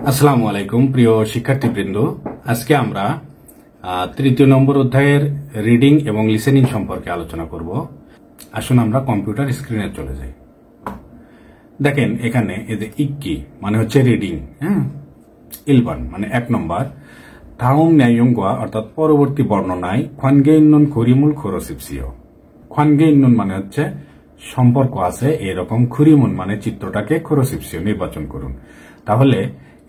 আসসালামু আলাইকুম প্রিয় শিক্ষার্থীবৃন্দ। আজকে আমরা তৃতীয় নম্বর অধ্যায়ের রিডিং এবং লিসেনিং সম্পর্কে আলোচনা করব। আসুন আমরা কম্পিউটার স্ক্রিনে চলে যাই। দেখেন এখানে এই যে ইক্কি মানে হচ্ছে রিডিং, ইলবান মানে 1 নম্বর, থাউম ন্যায়ঙ্গা অর্থাৎ পরবর্তী বর্ণনায় খনগেইন্নুন খুরিমুল খোরসিপসিও। খনগেইন্নুন মানে হচ্ছে সম্পর্ক আছে এরকম, খুরিমুন মানে চিত্রটাকে, খোরসিপসিও নির্বাচন করুন। তাহলে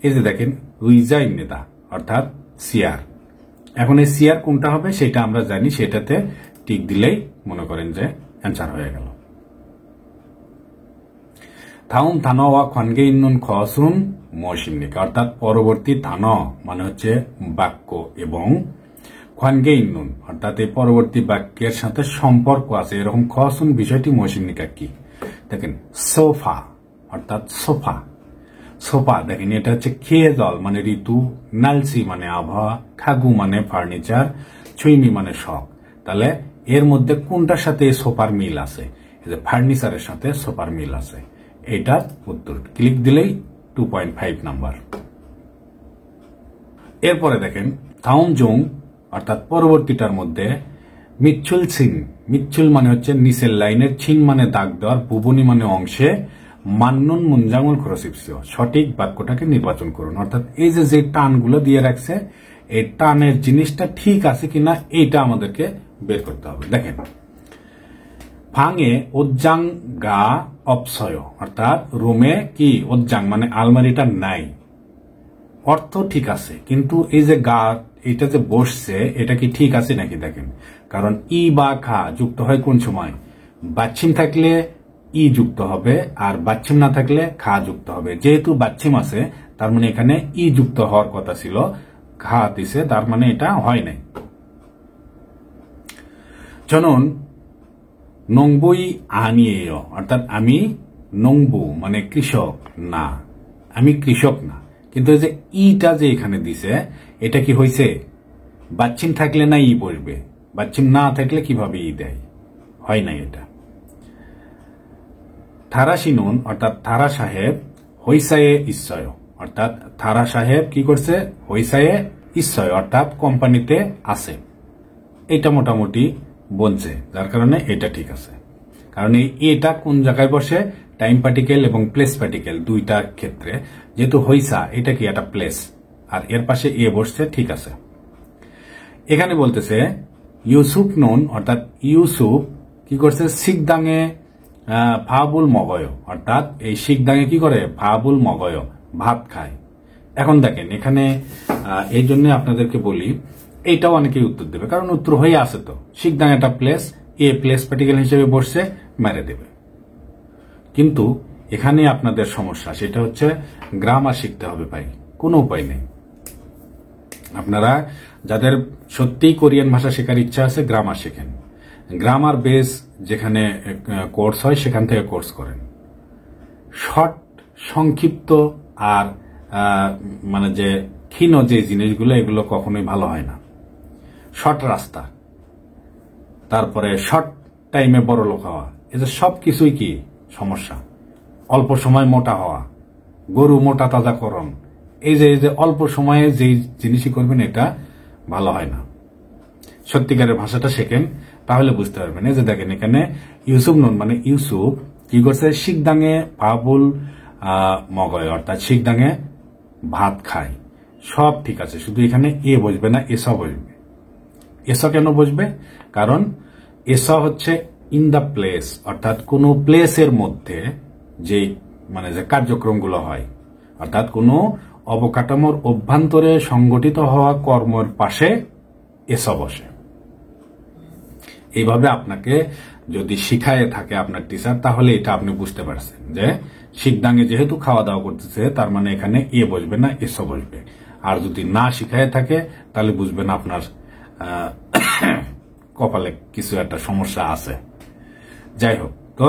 এই যে দেখেন উইজা ইন্নেদা অর্থাৎ সিয়ার। এখন এই সিয়ার কোনটা হবে সেটা আমরা জানি, সেটাতে টিক দিলেই মনে করেন যে অ্যান্সার হয়ে গেল। থাউম থানওয়া খনগে ইন্নুন খসুন মৌসিমনিকা অর্থাৎ পরবর্তী থান মানে হচ্ছে বাক্য এবং খনগে ইন্নুন অর্থাৎ এই পরবর্তী বাক্যের সাথে সম্পর্ক আছে এরকম খসুন বিষয়টি মৌসিমনিকা কি? দেখেন সোফা অর্থাৎ সোফা। সোফা দেখেন এটা হচ্ছে খেয়ে জল মানে ঋতু, নালসি মানে আবহাওয়া, খাগু মানে ফার্নিচার, ছুইমি মানে শখ। তাহলে এর মধ্যে কোনটার সাথে সোফার মিল আছে? ফার্নিচারের সাথে সোফার মিল আছে। এটার উত্তর ক্লিক দিলেই 2.5 নাম্বার। এরপরে দেখেন থাউম জং অর্থাৎ পরবর্তীটার মধ্যে মিচ্ছুল ছিন, মিচ্ছুল মানে হচ্ছে নিচের লাইনের, ছিন মানে দাগ দেওয়ার, বুবনি মানে অংশে, মান্নুন মুনজাঙ্গুল খরসিপসিও সঠিক বাক্যটাকে নির্বাচন করুন। অর্থাৎ এই যে টানগুলো দিয়ে রাখছে এই টানের জিনিসটা ঠিক আছে কিনা এইটা আমাদেরকে বের করতে হবে। দেখেন ফাঙে ওজ্জাং গা অপসয় অর্থাৎ রুমে কি ওজ্জাং মানে আলমারিটা নাই, অর্থ ঠিক আছে কিন্তু এই যে গা এটা যে বসছে এটা কি ঠিক আছে নাকি? দেখেন কারণ ই বা খা যুক্ত হয় কোন সময়? বাচ্ছিম থাকলে ই যুক্ত হবে আর বাচ্ছিম না থাকলে খা যুক্ত হবে। যেহেতু বাচ্ছিম আছে তার মানে এখানে ই যুক্ত হওয়ার কথা ছিল, খা দিছে তার মানে এটা হয় নাই। জনন নংবুই আনিয়েয় অর্থাৎ আমি নংবু মানে কৃষক না, আমি কৃষক না। কিন্তু এই যে ইটা যে এখানে দিছে এটা কি হয়েছে? বাচ্ছিম থাকলে না ই বসবে, বাচ্ছিম না থাকলে কিভাবে ই দেয়? হয় নাই এটা। থারাসিনুন অর্থাৎ থারা সাহেব হইসায়ে ইচ্ছয় অর্থাৎ থারা সাহেব কি করছে? হইসায়ে ইচ্ছয় অর্থাৎ কোম্পানিতে আছে। এটা মোটামুটি বলছে যার কারণে এটা ঠিক আছে। কারণ এটা কোন জায়গায় বসে? টাইম পার্টিকেল এবং প্লেস পার্টিকেল দুইটার ক্ষেত্রে। যেহেতু হইসা এটা কি একটা প্লেস আর এর পাশে এ বসছে, ঠিক আছে। এখানে বলতেছে ইউসুফ নুন অর্থাৎ ইউসুফ কি করছে? শিখদাঙে ভাবুল মগয় অর্থাৎ এই শিখদাঙে কি করে? ভাবুল মগয় ভাত খায়। এখন দেখেন এখানে এই জন্য আপনাদেরকে বলি এইটাও অনেকেই উত্তর দেবে, কারণ উত্তর হয়ে আছে তো। শিখদাং একটা প্লেস, এ প্লেস পার্টিকেল হিসেবে বসছে, মেরে দেবে। কিন্তু এখানে আপনাদের সমস্যা সেটা হচ্ছে গ্রামার শিখতে হবে ভাই, কোনো উপায় নেই। আপনারা যাদের সত্যিই কোরিয়ান ভাষা শেখার ইচ্ছা আছে গ্রামার শেখেন, গ্রামার বেস যেখানে কোর্স হয় সেখান থেকে কোর্স করেন। শর্ট সংক্ষিপ্ত আর মানে যে ক্ষীণ যে জিনিসগুলো এগুলো কখনোই ভালো হয় না। শর্ট রাস্তা, তারপরে শর্ট টাইমে বড় লোক হওয়া, এই যে সবকিছুই কি সমস্যা। অল্প সময় মোটা হওয়া, গরু মোটা তাজাকরণ, এই যে অল্প সময়ে যেই জিনিসই করবেন এটা ভালো হয় না। সত্যিকারের ভাষাটা শেখেন তাহলে বুঝতে পারবেন। এই যে দেখেন এখানে ইউসুফ নুন মানে ইউসুফ কি করছে? শিখদাঙে ভাবুল মগয় অর্থাৎ শিখদাঙে ভাত খায়। সব ঠিক আছে, শুধু এখানে এ বসবে না, এসা বসবে। এসা কেন বসবে? কারণ এসা হচ্ছে ইন দ্য প্লেস অর্থাৎ কোন প্লেসের মধ্যে যে মানে যে কার্যক্রমগুলো হয়, অর্থাৎ কোন অবকাঠামোর অভ্যন্তরে সংগঠিত হওয়া কর্মের পাশে এসা বসে। এইভাবে আপনাকে যদি শিখায় থাকে আপনার টিচার তাহলে এটা আপনি বুঝতে পারছেন যে শিখদাঙে যেহেতু খাওয়া দাওয়া করতেছে তার মানে এখানে এ বসবে না, এসা বসবে। আর যদি না শিখায় থাকে তাহলে বুঝবেন আপনার কপালে কিছু একটা সমস্যা আছে। যাই হোক, তো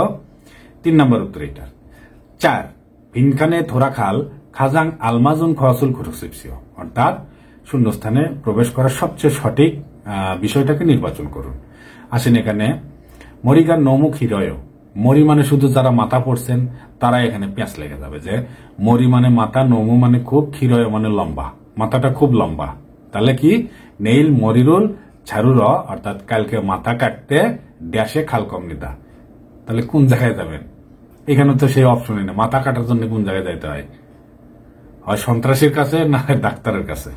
3 নম্বর উত্তর এটা। 4 ভিনখানে থোরা খাল খাজাং আলমাজুন খসুল খুরসিপসিও অর্থাৎ শূন্যস্থানে প্রবেশ করার সবচেয়ে সঠিক বিষয়টাকে নির্বাচন করুন। আসেন এখানে মরিগার নৌমুখ হিরয় মরি মানে শুধু যারা মাথা পড়ছেন তারা এখানে পেঁচ লেগে যাবে যে মরি মানে মাথা, নমু মানে খুব, ক্ষীরয় মানে লম্বা, মাথাটা খুব লম্বা। তাহলে কি নেইল মরিরুল ঝাড়ুর, অর্থাৎ কালকে মাথা কাটতে ড্যাশে খালকম নিদা। তাহলে কোন জায়গায় যাবেন? এখানে তো সেই অপশনই না। মাথা কাটার জন্য কোন জায়গায় যাইতে হয়? হয় সন্ত্রাসীর কাছে, না ডাক্তারের কাছে।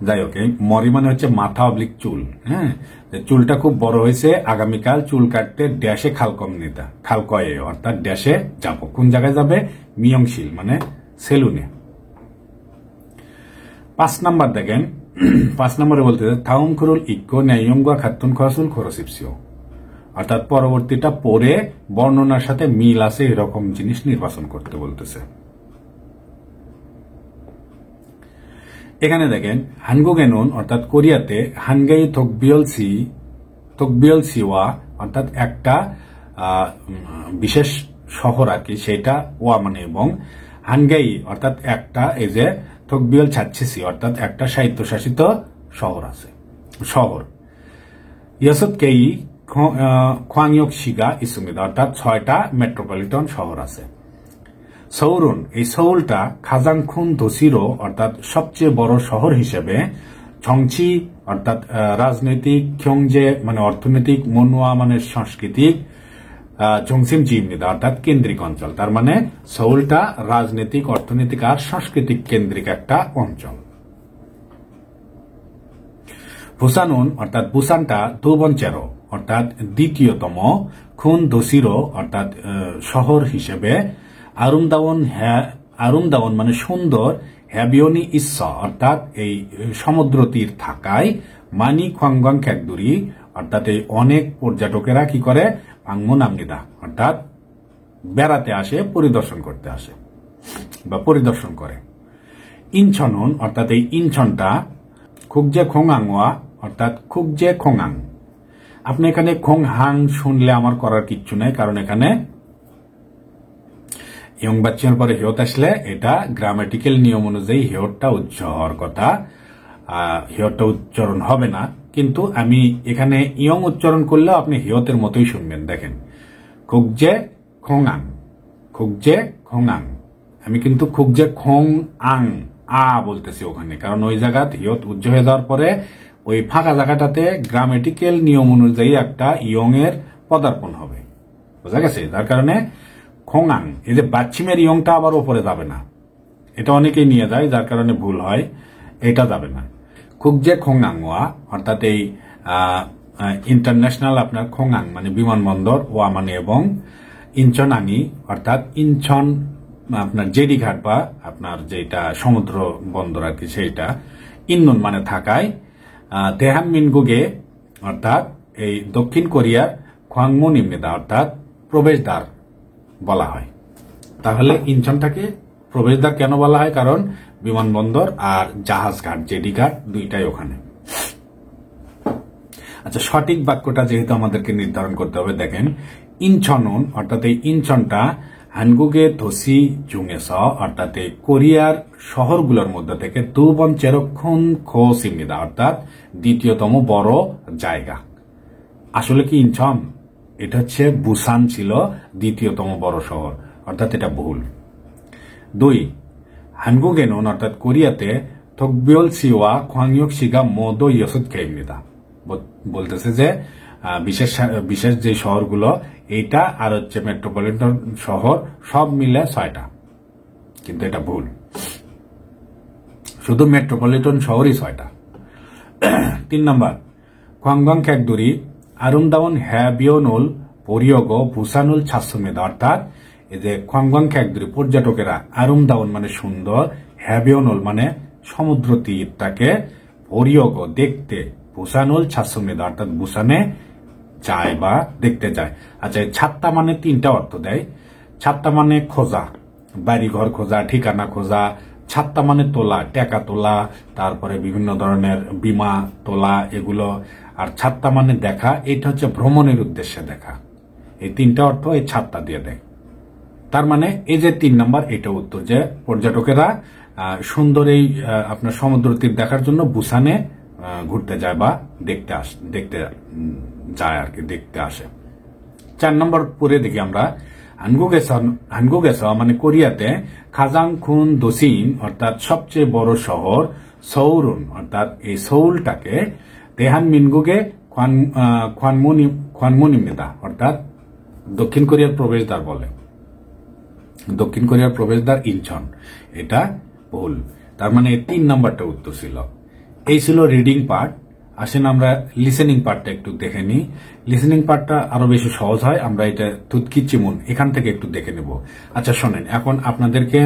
যাই হোক, মরি মানে হচ্ছে মাথা অবলিক চুল। হ্যাঁ, চুলটা খুব বড় হয়েছে, আগামীকাল চুল কাটতে ড্যাশে খালকম নিতা, খালকয়ে অর্থাৎ ড্যাশে যাবো। কোন জায়গায় যাবে? মিয়ংশিল মানে সেলুনে। 5 নাম্বার দেখেন, 5 নম্বরে বলতে থাউম খুরুল ইক্কো ন্যায়ঙ্গা খাতুন খসুল খরসিপসিও, অর্থাৎ পরবর্তীটা পরে বর্ণনার সাথে মিল আছে এরকম জিনিস নির্বাচন করতে বলতেছে। এখানে দেখেন হানগুগেনুন অর্থাৎ কোরিয়াতে হানগাই তকবিয়ল সিওয়া অর্থাৎ একটা বিশেষ শহর আর কি, সেটা ওয়া মানে এবং, হানগাই অর্থাৎ একটা, এই যে তকবিয়ল ছাচ্ছিসি অর্থাৎ একটা স্বায়ত্তশাসিত শহর আছে, শহর। ইয়াসতকেই খোয়াংয়কশিগা ইসুমিদা অর্থাৎ 6টা মেট্রোপলিটন শহর আছে। সৌরুন, এই সৌলটা খাজাংখুন দোসিরো অর্থাৎ সবচেয়ে বড় শহর হিসেবে, ছংচি অর্থাৎ রাজনৈতিক, খ্যংজে মানে অর্থনৈতিক, মনুয়া মানে সাংস্কৃতিক, জংসিম জিমনিদা অর্থাৎ কেন্দ্রিক অঞ্চল। তার মানে সৌলটা রাজনৈতিক, অর্থনৈতিক আর সাংস্কৃতিক কেন্দ্রিক একটা অঞ্চল। বুসানুন অর্থাৎ বুসানটা দুবঞ্চেরো অর্থাৎ দ্বিতীয়তম, খুন দোসিরো অর্থাৎ শহর হিসেবে, আরুমদাওন মানে সুন্দর, হ্যাবিয়নি ইচ্ছা অর্থাৎ এই সমুদ্র তীর থাকায়, মানি খোয়াংগাং খ্যাকদুরি অর্থাৎ এই অনেক পর্যটকেরা কি করে, পাংমু নামনিদা অর্থাৎ বেড়াতে আসে, পরিদর্শন করতে আসে বা পরিদর্শন করে। ইনছনুন অর্থাৎ এই ইনছনটা খুকজে খোংআংওয়া অর্থাৎ খুকজে খোংআং। আপনি এখানে খোংহাং শুনলে আমার করার কিচ্ছু নাই, কারণ এখানে ইয়ং বাচ্চার পরে হেয়ত আসলে এটা গ্রামাটিক্যাল নিয়ম অনুযায়ী হেয়রটা উচ্চ হওয়ার কথা, হেয়রটা উচ্চারণ হবে না। কিন্তু আমি এখানে ইয়ং উচ্চারণ করলেও আপনি হেয়তের মতোই শুনবেন। দেখেন খুকজে খোংআং, খুকজে খোংআং। আমি কিন্তু খুকজে খোং আং আ বলতেছি ওখানে, কারণ ওই জায়গা হেয়ত উজ্জ হয়ে যাওয়ার পরে ওই ফাঁকা জায়গাটাতে গ্রামাটিক্যাল নিয়ম অনুযায়ী একটা ইয়ং এর পদার্পণ হবে, বোঝা গেছে? যার কারণে খোংআং, এই যে বাচ্চিমের ইয়ংটা আবার ওপরে যাবে না, এটা অনেকেই নিয়ে যায়, যার কারণে ভুল হয়, এটা যাবে না। খুকজে খোংআংওয়া অর্থাৎ এই ইন্টারন্যাশনাল আপনার খোংআং মানে বিমানবন্দর, ওয়া মানে এবং, ইনচনাঙি অর্থাৎ ইনছন আপনার জেডি ঘাট বা আপনার যেটা সমুদ্র বন্দর আর কি সেইটা, ইন্নুন মানে থাকায়, দেহানমিনগুগে অর্থাৎ এই দক্ষিণ কোরিয়ার খোয়াংমু নিম্নিদা অর্থাৎ প্রবেশদ্বার বলা হয়। তাহলে ইনচনটাকে প্রবেশদ্বার কেন বলা হয়? কারণ বিমানবন্দর আর জাহাজ ঘাট, জেডি ঘাট দুইটাই ওখানে। আচ্ছা, সঠিক বাক্যটা যেহেতু আমাদেরকে নির্ধারণ করতে হবে, দেখেন ইনছনুন অর্থাৎ এই ইনছনটা হানগুগে ধসি জুঙেস অর্থাৎ এই কোরিয়ার শহরগুলোর মধ্যে থেকে দুবন চেরক্ষণ খো সিমিদা অর্থাৎ দ্বিতীয়তম বড় জায়গা। আসলে কি ইনছন? এটা হচ্ছে বুসান ছিল দ্বিতীয়তম বড় শহর, অর্থাৎ এটা ভুল। 2 হানগুগেনুন অর্থাৎ কোরিয়াতে থকবিয়ল সিওয়া খোয়াংয়ক সিগা মোদো ইয়সুদ খেইমিদা বলতেছে যে বিশেষ যে শহরগুলো এইটা আর হচ্ছে মেট্রোপলিটন শহর সব মিলে 6টা, কিন্তু এটা ভুল, শুধু মেট্রোপলিটন শহরই 6টা। 3 নম্বর খোয়াংগাং খ্যাকদুরি আরুমদাওন হ্যাবিয়নুল পরিয়োগ বুসানুল ছাসুমেদা অর্থাৎ এই যে খোয়াংগাং খ্যাকদুরি পর্যটকেরা, আরুমদাওন মানে সুন্দর, হ্যাবিয়নুল মানে সমুদ্র তীরটাকে, পরিয়োগ দেখতে, বুসানুল ছাসুমেদা অর্থাৎ বুসানে যায় বা দেখতে যায়। আচ্ছা, ছাত্তা মানে 3টা অর্থ দেয়। ছাত্তা মানে খোঁজা, বাড়িঘর খোঁজা, ঠিকানা খোঁজা। ছাত্তা মানে তোলা, টাকা তোলা, তারপরে বিভিন্ন ধরনের বিমা তোলা এগুলো। আর ছাত্তা মানে দেখা, এটা হচ্ছে ভ্রমণের উদ্দেশ্যে দেখা। এই 3টা অর্থ এই ছাত্তা দিয়ে দেয়। তার মানে এই যে 3 নম্বর, এটা উত্তর, যে পর্যটকেরা সুন্দর এই আপনার সমুদ্র তীর দেখার জন্য বুসানে ঘুরতে যায় বা দেখতে যায় আর কি, দেখতে আসে। 4 নম্বর পরে দেখি আমরা হানগুগেস মানে কোরিয়াতে খাজাং খুন দোসিন অর্থাৎ সবচেয়ে বড় শহর সৌরুন অর্থাৎ এই সৌলটাকে দেহান মিনগুগে খোয়ানমুনিমিদা অর্থাৎ দক্ষিণ কোরিয়ার প্রবেশদ্বার বলে। দক্ষিণ কোরিয়ার প্রবেশদ্বার ইনচন, এটা ভুল। তার মানে 3 নম্বরটা উত্তর ছিল। এই ছিল রিডিং পার্ট। আসেন আমরা লিসেনিং পার্টটা একটু দেখে নিই। লিসেনিং পার্টটা আরো বেশি সহজ হয়, আমরা এটা তুৎকি চিমুন এখান থেকে একটু দেখে নেব। আচ্ছা শোনেন, এখন আপনাদেরকে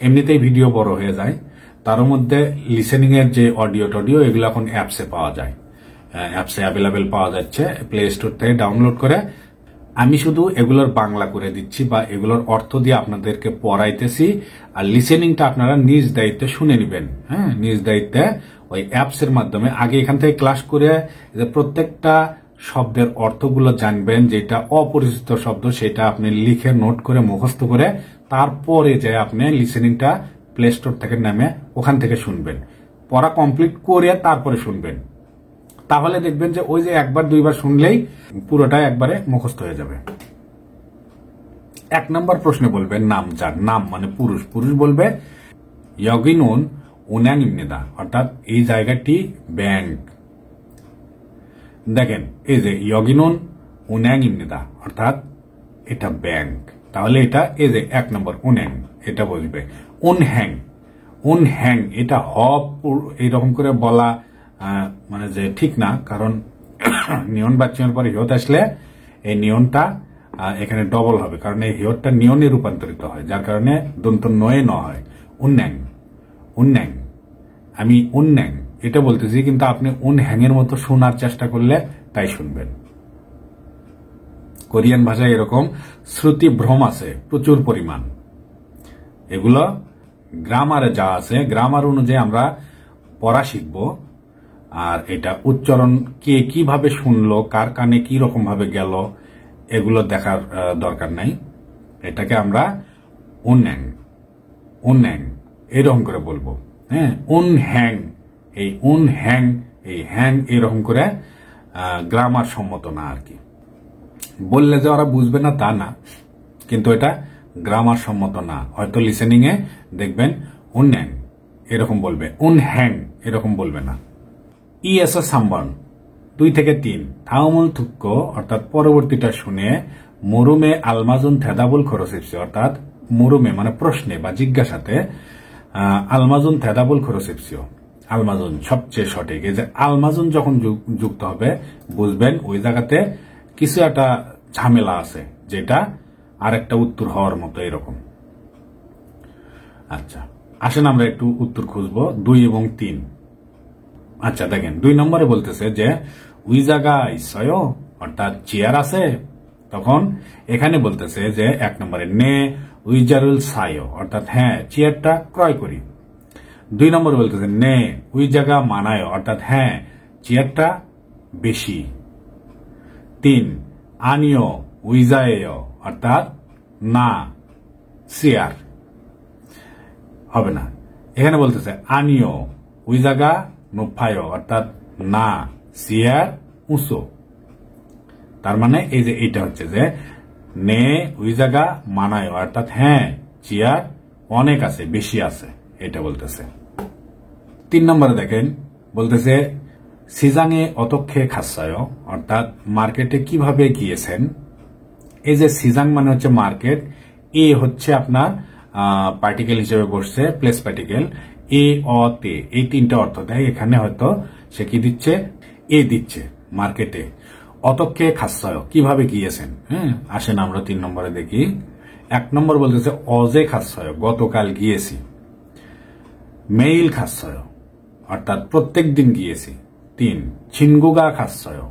এমনিতেই ভিডিও বড় হয়ে যায়, তার মধ্যে লিসেনিং এর যে অডিও টডিও এগুলো এখন অ্যাপসে পাওয়া যায়, অ্যাপসে অ্যাভেলেবেল পাওয়া যাচ্ছে, প্লে স্টোর থেকে ডাউনলোড করে। আমি শুধু এগুলোর বাংলা করে দিচ্ছি বা এগুলোর অর্থ দিয়ে আপনাদেরকে পড়াইতেছি, আর লিসেনিংটা আপনারা নিজ দায়িত্বে শুনে নেবেন। হ্যাঁ, নিজ দায়িত্বে ওই অ্যাপস এর মাধ্যমে আগে এখান থেকে ক্লাস করে প্রত্যেকটা শব্দের অর্থগুলো জানবেন। যেটা অপরিচিত শব্দ সেটা আপনি লিখে নোট করে মুখস্থ করে তারপরে যে আপনি লিসেনিংটা প্লে স্টোর থেকে নামে ওখান থেকে শুনবেন, পড়া কমপ্লিট করে তারপরে শুনবেন। তাহলে দেখবেন যে ওই যে একবার দুইবার শুনলেই পুরোটা একবারে মুখস্থ হয়ে যাবে। 1 নম্বর প্রশ্নে বলবে নাম, যার নাম মানে পুরুষ, পুরুষ বলবে ইয়গিনুন উন্যাংইমনেদা অর্থাৎ এই জায়গাটি ব্যাংক। দেখেন এই যে ইয়গিনুন উন্যাংইমনেদা অর্থাৎ এটা ব্যাংক, তাহলে এটা এই যে 1 নম্বর উন্যাং, এটা বলবে। উনহ্যাং, উনহ্যাং এটা এইরকম করে বলা মানে যে ঠিক না, কারণ নিয়ন বাচ্চার পরে হিয়ত আসলে এই নিয়নটা এখানে ডবল হবে, কারণ এই হিয়তটা নিয়নে রূপান্তরিত হয়, যার কারণে দন্ত নয়ে ন হয়। উন্যাং, উন্যাং, আমি উন্যাং এটা বলতেছি, কিন্তু আপনি উনহ্যাং এর মতো শোনার চেষ্টা করলে তাই শুনবেন। কোরিয়ান ভাষায় এরকম শ্রুতি ভ্রম আছে প্রচুর পরিমাণ। এগুলো গ্রামারে যা আছে, গ্রামার অনুযায়ী আমরা পড়া শিখব, আর এটা উচ্চারণ কে কিভাবে শুনলো, কার কানে কি রকম ভাবে গেল এগুলো দেখার দরকার নাই। এটাকে আমরা উন্যাং, উন্যাং এরকম করে বলবো। হ্যাঁ, উনহ্যাং, এই উনহ্যাং, এই হ্যাং এরকম করে গ্রামার সম্মত না আর কি। বললে যে ওরা বুঝবে না তা না, কিন্তু এটা গ্রামার সম্মত না। হয়তো লিসেনিং এ দেখবেন উন্যাং এরকম বলবে, উনহ্যাং এরকম বলবে না। ইএসও সাম্বন 2 থেকে 3 থাউমুল থুক্ক অর্থাৎ পরবর্তীটা শুনে মরুমে আলমাজুন থেদাবুল খরসিপসি অর্থাৎ মরুমে মানে প্রশ্নে বা জিজ্ঞাসাতে আলমাজুন থেদাবুল খরসিপসিও, আলমাজুন সবচেয়ে সঠিক। এই যে আলমাজুন যখন যুক্ত হবে বুঝবেন ওই জায়গাতে কিছু একটা ঝামেলা আছে, যেটা আরেকটা উত্তর হওয়ার মতো এরকম। আচ্ছা আসেন আমরা একটু উত্তর খুঁজবো 2 এবং 3। আচ্ছা দেখেন 2 নম্বরে বলতেছে যে ওই জায়গা ইসয় অর্থাৎ চেয়ার আছে, তখন এখানে বলতেছে যে 1 নম্বরে নে উইজারুল সায় অর্থাৎ হ্যাঁ চেয়ারটা ক্রয় করি। 2 নম্বরে বলতেছে নে ওই জায়গা মানায় অর্থাৎ হ্যাঁ চেয়ারটা বেশি। 3 আনিও উইজায় অর্থাৎ না চেয়ার হবে না। এখানে বলতেছে আনিও ওই জায়গা নোফায় অর্থাৎ না চেয়ার উঁচু। তার মানে এই যে এটা হচ্ছে যে নে ওই জায়গা মানায় অর্থাৎ হ্যাঁ চেয়ার অনেক আছে, বেশি আছে, এটা বলতেছে। 3 নম্বরে দেখেন বলতেছে সিজাঙে অতক্ষে খাসায় অর্থাৎ মার্কেটে কিভাবে গিয়েছেন। এই যে সিজাং মানে হচ্ছে মার্কেট, এ হচ্ছে আপনার পার্টিকেল হিসেবে বসছে প্লেস পার্টিকেল, এ অ তে এই 3টা অর্থ দেয়। এখানে হয়তো সে কি দিচ্ছে, এ দিচ্ছে মার্কেটে। অতক্ষে খাসায় কিভাবে গিয়েছেন। হ্যাঁ আসেন আমরা 3 নম্বরে দেখি। 1 নম্বর বলতেছে অজে খাসায় গতকাল গিয়েছি। মেইল খাসায় অর্থাৎ প্রত্যেক দিন গিয়েছি। 3 ছিনগুগা খাসায়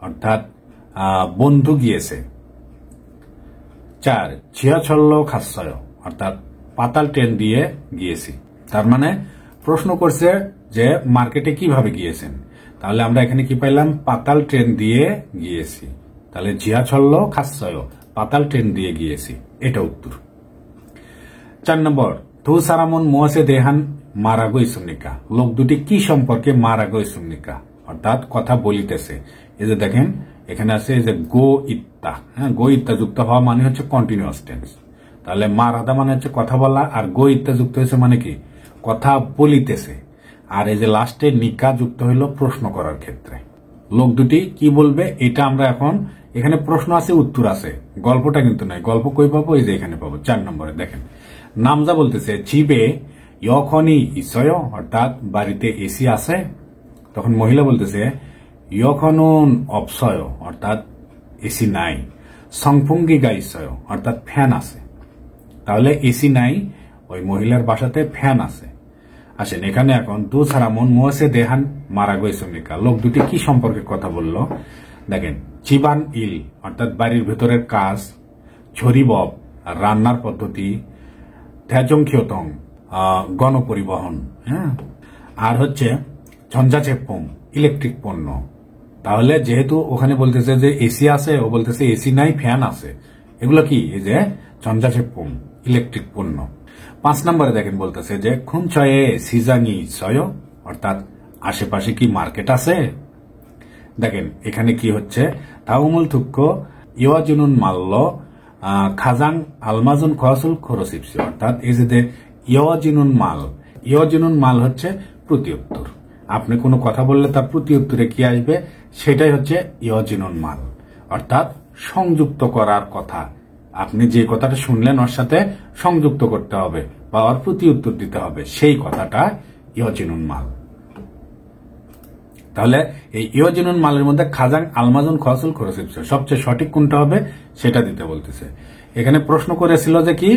অর্থাৎ বন্ধু গিয়েছে। 4 ছিয়াছল্ল খাসায় অর্থাৎ পাতাল ট্রেন দিয়ে গিয়েছি। তার মানে প্রশ্ন করছে যে মার্কেটে কিভাবে গিয়েছেন, তাহলে আমরা এখানে কি পাইলাম, পাতাল ট্রেন দিয়ে গিয়েছি। তাহলে ঝিয়াছল্ল খাসায় পাতাল ট্রেন দিয়ে গিয়েছি, এটা উত্তর। 4 নম্বর ধু সারামন মোয়াসে দেহান মারাগো ইসুমনিকা, লোক দুটি কি সম্পর্কে মারাগো ইসুমনিকা অর্থাৎ কথা বলিতেছে। এই যে দেখেন এখানে আছে যে গো ইত্তা। হ্যাঁ, গো ইত্তা যুক্ত হওয়া মানে হচ্ছে কন্টিনিউয়াস টেন্স। তাহলে মারাদা মানে হচ্ছে কথা বলা, আর গো ইত্তা যুক্ত হয়েছে মানে কি কথা বলিতেছে। আর এই যে লাস্টে নিকা যুক্ত হইল প্রশ্ন করার ক্ষেত্রে। লোক দুটি কি বলবে এটা আমরা এখন, এখানে প্রশ্ন আছে উত্তর আছে, গল্পটা কিন্তু নাই। গল্প কই পাবো? এই যে এখানে পাবো 4 নম্বরে। দেখেন নামজা বলতেছে জিবে ইয়খনই ইসয়, অর্থাৎ বাড়িতে এসি আছে। তখন মহিলা বলতেছে ইয়খনুন অপসয়, অর্থাৎ এসি নাই। সংফুঙ্গিগা ইসয়, অর্থাৎ ফ্যান আছে। তাহলে এসি নাই, ওই মহিলার বাসাতে ফ্যান আছে। আসেন এখানে এখন দু সারামন মুয়াসে দেহান মারা গৈসমিকা, লোক দুটি কি সম্পর্কে কথা বলল দেখেন। চিবান ইল, অর্থাৎ বাড়ির ভেতরের কাজ। ঝরিবব, রান্নার পদ্ধতি। থ্যাজংখিয়তং, গণপরিবহন। হ্যাঁ, আর হচ্ছে ঝঞ্ঝাচেপ্পম, ইলেকট্রিক পণ্য। তাহলে যেহেতু ওখানে বলতেছে যে এসি আছে, ও বলতেছে এসি নাই ফ্যান আছে, এগুলো কি? এই যে ঝঞ্ঝাচেপ্পম, ইলেকট্রিক পণ্য। 5 নম্বরে দেখেন বলতেছে যে খুনচয়ে সিজানি সয়, অর্থাৎ আশেপাশে কি মার্কেট আছে। দেখেন এখানে কি হচ্ছে, তাউমুল থুক্ক ইওয়াজুনুন মাল্ল খাজাং আলমাজুন খসুল খরসিপসি, অর্থাৎ এই যে ইওয়াজিনুন মাল, ইওয়াজিনুন মাল হচ্ছে প্রতি উত্তর। আপনি কোনো কথা বললে তার প্রতি উত্তরে কি আসবে, সেটাই হচ্ছে ইওয়াজিনুন মাল, অর্থাৎ সংযুক্ত করার কথা। আপনি যে কথাটা শুনলেন ওর সাথে সংযুক্ত করতে হবে বা ওর প্রতি উত্তর দিতে হবে, সেই কথাটা ইওয়াজিনুন মাল। তাহলে এই ইওজিনুন মালের মধ্যে খাজাং আলমাজুন খসুল খরসিপসি, সবচেয়ে সঠিক কোনটা হবে সেটা দিতে বলতেছে। এখানে প্রশ্ন করেছিল যে কি,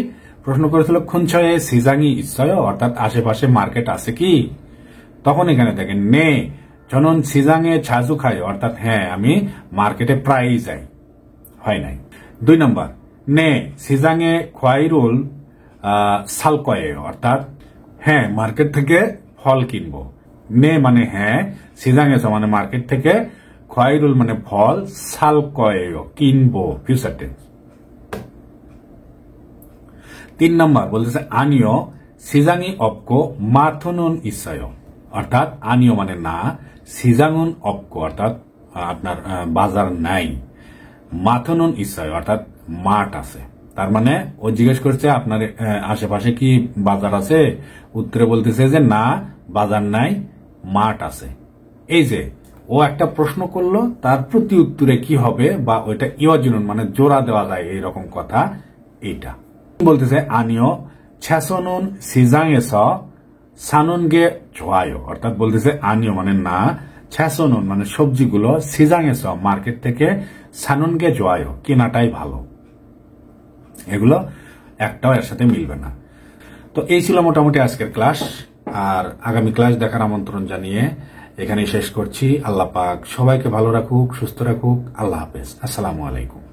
প্রশ্ন করেছিল খুনছয়ে সিজাঙি ইচ্ছয়, অর্থাৎ আশেপাশে মার্কেট আছে কি। তখন এখানে দেখেন নে জনন সিজাঙে ছাজু খাই, অর্থাৎ হ্যাঁ আমি মার্কেটে প্রায়ই যাই, হয় নাই। 2 নম্বর নে সিজাঙে খোয়াইরুল সালকয়ে, অর্থাৎ হ্যাঁ মার্কেট থেকে ফল কিনবো। নে মানে হ্যাঁ, সিজাঙে মানে মার্কেট থেকে, খোয়াইরুল মানে ফল, সালকয়ে কিনবো, ফিউচার টেন্স। 3 নম্বর বলতেছে আনিও সিজাঙি অপকো মাথনুন ইসায়, অর্থাৎ আনিও মানে না, সিজাঙুন অপকো অর্থাৎ আপনার বাজার নাই, মাথনুন ইসায় অর্থাৎ মাঠ আছে। তার মানে ও জিজ্ঞেস করছে আপনার আশেপাশে কি বাজার আছে, উত্তরে বলতেছে যে না বাজার নাই, মাঠ আছে। এই যে ও একটা প্রশ্ন করলো, তার প্রতি উত্তরে কি হবে, বা ওইটা ইওয়াজিনুন মানে জোড়া দেওয়া যায় এইরকম কথা, এইটা বলতেছে আনিও ছ্যাসনুন সিজাঙেস সানুনগে ঝোয়ায়, অর্থাৎ বলতেছে আনিও মানে না, ছ্যাসনুন মানে সবজিগুলো, সিজাঙেস মার্কেট থেকে, সানুনগে ঝোয়ায় কেনাটাই ভালো। এগুলো একটাও এর সাথে মিলবে না। তো এই ছিল মোটামুটি আজকের ক্লাস, আর আগামী ক্লাস দেখার আমন্ত্রণ জানিয়ে এখানে শেষ করছি। আল্লাহ পাক সবাইকে ভালো রাখুক, সুস্থ রাখুক। আল্লাহ হাফেজ, আসসালামু আলাইকুম।